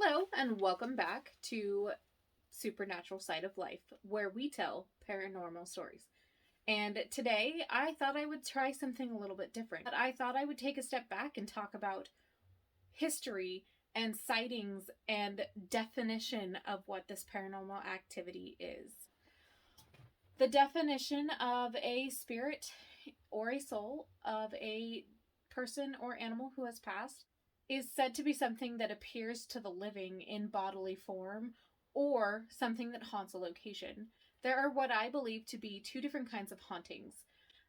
Hello, and welcome back to Supernatural Side of Life, where we tell paranormal stories. And today, I thought I would try something a little bit different. I thought I would take a step back and talk about history and sightings and definition of what this paranormal activity is. The definition of a spirit or a soul of a person or animal who has passed is said to be something that appears to the living in bodily form or something that haunts a location. There are what I believe to be two different kinds of hauntings.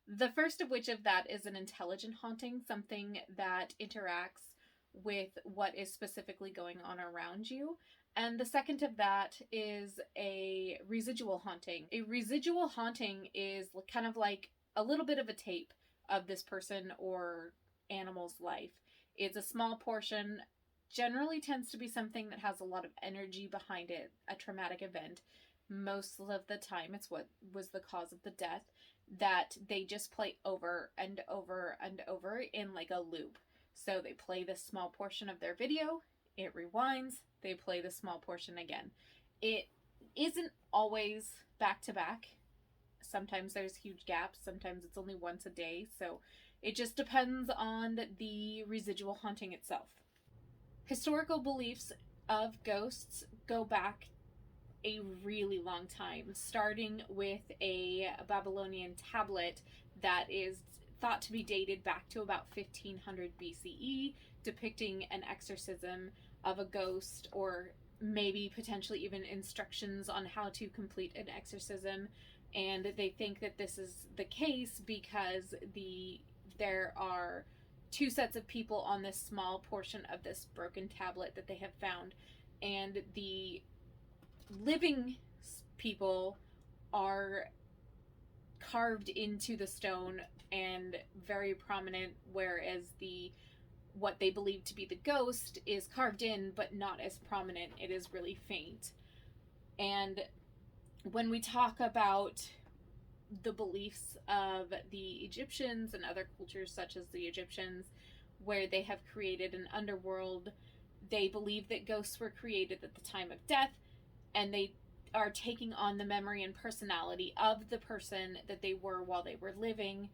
The first of which of that is an intelligent haunting, something that interacts with what is specifically going on around you. And the second of that is a residual haunting. A residual haunting is kind of like a little bit of a tape of this person or animal's life. It's a small portion, generally tends to be something that has a lot of energy behind it, a traumatic event. Most of the time, it's what was the cause of the death, that they just play over and over and over in like a loop. So they play this small portion of their video, it rewinds, they play the small portion again. It isn't always back to back. Sometimes there's huge gaps, sometimes it's only once a day, so it just depends on the residual haunting itself. Historical beliefs of ghosts go back a really long time, starting with a Babylonian tablet that is thought to be dated back to about 1500 BCE, depicting an exorcism of a ghost, or maybe potentially even instructions on how to complete an exorcism. And they think that this is the case because there are two sets of people on this small portion of this broken tablet that they have found, and the living people are carved into the stone and very prominent, whereas what they believe to be the ghost is carved in but not as prominent. It is really faint. And when we talk about the beliefs of the Egyptians and other cultures such as the Egyptians, where they have created an underworld, they believe that ghosts were created at the time of death, and they are taking on the memory and personality of the person that they were while they were living.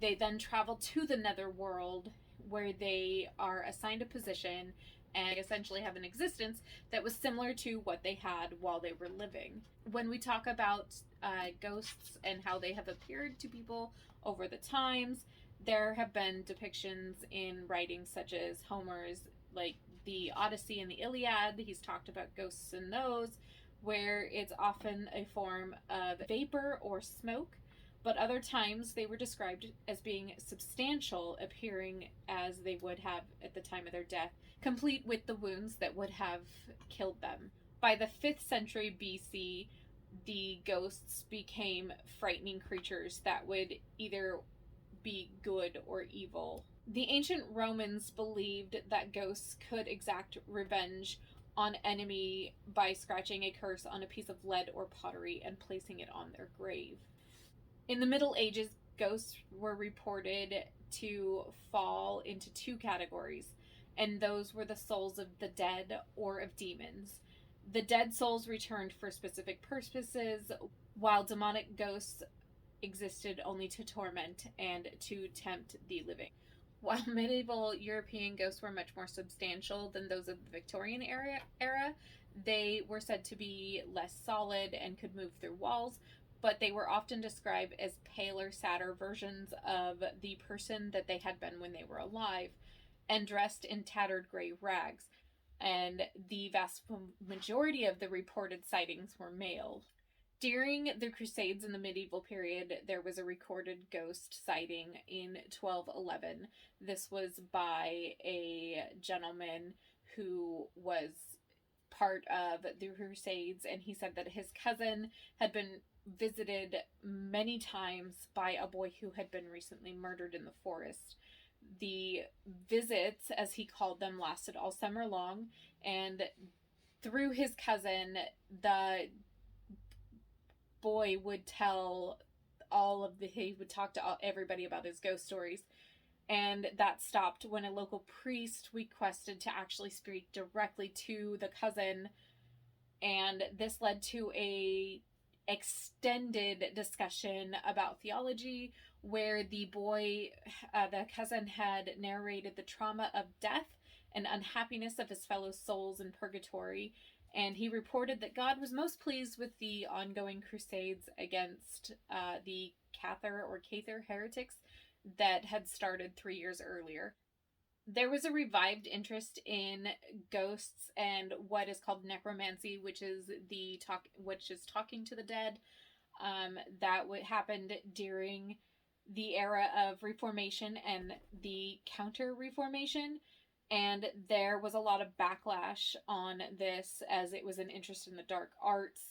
They then travel to the netherworld, where they are assigned a position and essentially have an existence that was similar to what they had while they were living. When we talk about ghosts and how they have appeared to people over the times, there have been depictions in writings such as Homer's, like the Odyssey and the Iliad. He's talked about ghosts in those, where it's often a form of vapor or smoke, but other times they were described as being substantial, appearing as they would have at the time of their death, complete with the wounds that would have killed them. By the 5th century BC, the ghosts became frightening creatures that would either be good or evil. The ancient Romans believed that ghosts could exact revenge on enemy by scratching a curse on a piece of lead or pottery and placing it on their grave. In the Middle Ages, ghosts were reported to fall into two categories, and those were the souls of the dead or of demons. The dead souls returned for specific purposes, while demonic ghosts existed only to torment and to tempt the living. While medieval European ghosts were much more substantial than those of the Victorian era, they were said to be less solid and could move through walls, but they were often described as paler, sadder versions of the person that they had been when they were alive, and dressed in tattered gray rags. And the vast majority of the reported sightings were male. During the Crusades in the medieval period, there was a recorded ghost sighting in 1211. This was by a gentleman who was part of the Crusades, and he said that his cousin had been visited many times by a boy who had been recently murdered in the forest. The visits, as he called them, lasted all summer long, and through his cousin, the boy would tell he would talk to everybody about his ghost stories. And that stopped when a local priest requested to actually speak directly to the cousin, and this led to a extended discussion about theology where the boy, the cousin, had narrated the trauma of death and unhappiness of his fellow souls in purgatory, and he reported that God was most pleased with the ongoing crusades against the Cather heretics that had started 3 years earlier. There was a revived interest in ghosts and what is called necromancy, which is talking to the dead. That happened during the era of Reformation and the Counter Reformation, and there was a lot of backlash on this as it was an interest in the dark arts.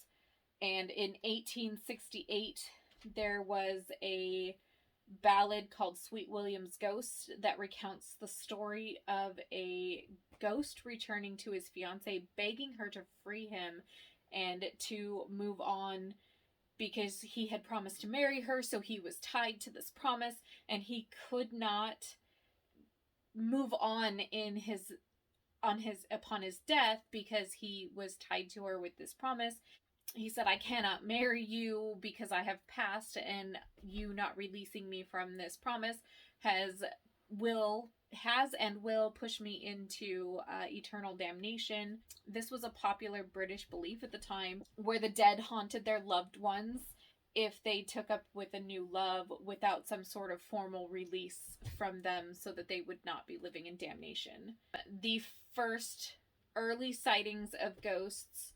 And in 1868, there was a ballad called Sweet William's Ghost that recounts the story of a ghost returning to his fiancée, begging her to free him and to move on because he had promised to marry her, so he was tied to this promise and he could not move on upon his death because he was tied to her with this promise. He said, I cannot marry you because I have passed, and you not releasing me from this promise will push me into eternal damnation. This was a popular British belief at the time where the dead haunted their loved ones if they took up with a new love without some sort of formal release from them so that they would not be living in damnation. The first early sightings of ghosts,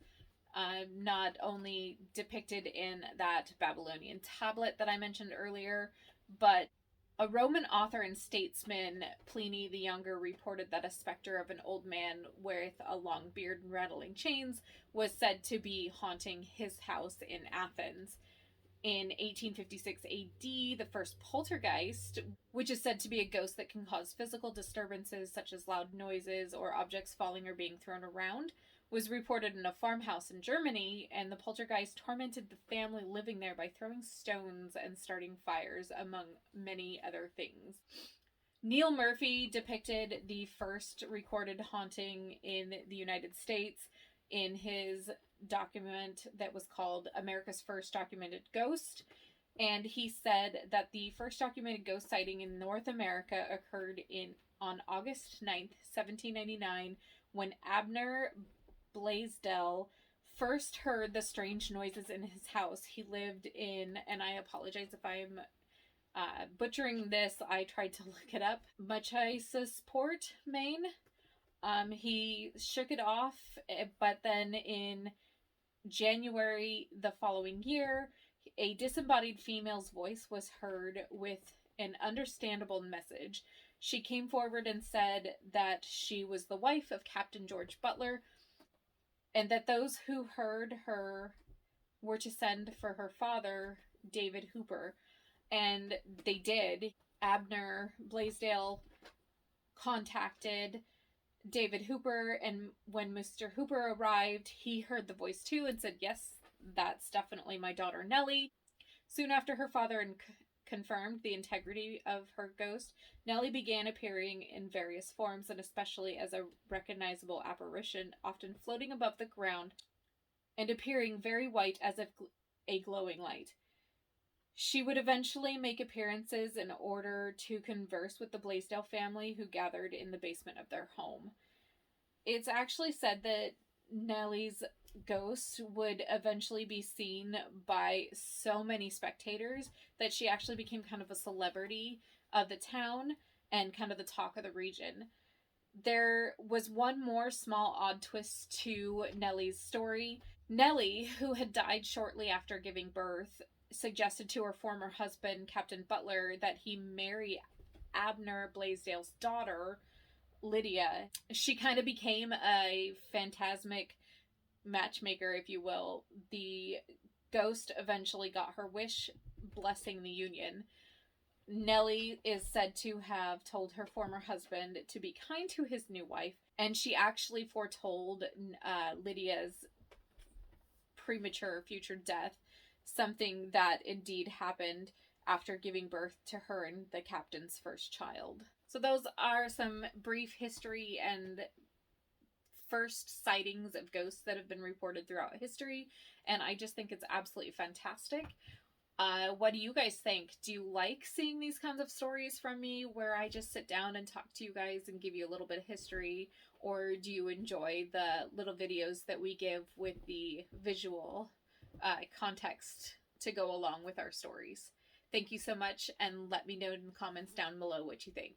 not only depicted in that Babylonian tablet that I mentioned earlier, but a Roman author and statesman, Pliny the Younger, reported that a specter of an old man with a long beard and rattling chains was said to be haunting his house in Athens. In 1856 AD, the first poltergeist, which is said to be a ghost that can cause physical disturbances such as loud noises or objects falling or being thrown around, was reported in a farmhouse in Germany, and the poltergeist tormented the family living there by throwing stones and starting fires, among many other things. Neil Murphy depicted the first recorded haunting in the United States in his document that was called America's First Documented Ghost. And he said that the first documented ghost sighting in North America occurred on August 9th, 1799, when Abner Blaisdell first heard the strange noises in his house. He lived in, and I apologize if I'm butchering this, I tried to look it up, Machiasport, Maine. He shook it off, but then in January the following year, a disembodied female's voice was heard with an understandable message. She came forward and said that she was the wife of Captain George Butler, and that those who heard her were to send for her father, David Hooper. And they did. Abner Blaisdell contacted David Hooper, and when Mr. Hooper arrived, he heard the voice too and said, yes, that's definitely my daughter Nellie. Soon after her father confirmed the integrity of her ghost, Nellie began appearing in various forms, and especially as a recognizable apparition, often floating above the ground and appearing very white as if a glowing light. She would eventually make appearances in order to converse with the Blaisdell family, who gathered in the basement of their home. It's actually said that Nellie's ghost would eventually be seen by so many spectators that she actually became kind of a celebrity of the town and kind of the talk of the region. There was one more small odd twist to Nellie's story. Nellie, who had died shortly after giving birth, suggested to her former husband, Captain Butler, that he marry Abner Blaisdell's daughter, Lydia. She kind of became a phantasmic matchmaker, if you will. The ghost eventually got her wish, blessing the union. Nellie is said to have told her former husband to be kind to his new wife, and she actually foretold Lydia's premature future death, something that indeed happened after giving birth to her and the captain's first child. So those are some brief history and first sightings of ghosts that have been reported throughout history, and I just think it's absolutely fantastic. What do you guys think? Do you like seeing these kinds of stories from me where I just sit down and talk to you guys and give you a little bit of history? Or do you enjoy the little videos that we give with the visual context to go along with our stories? Thank you so much, and let me know in the comments down below what you think.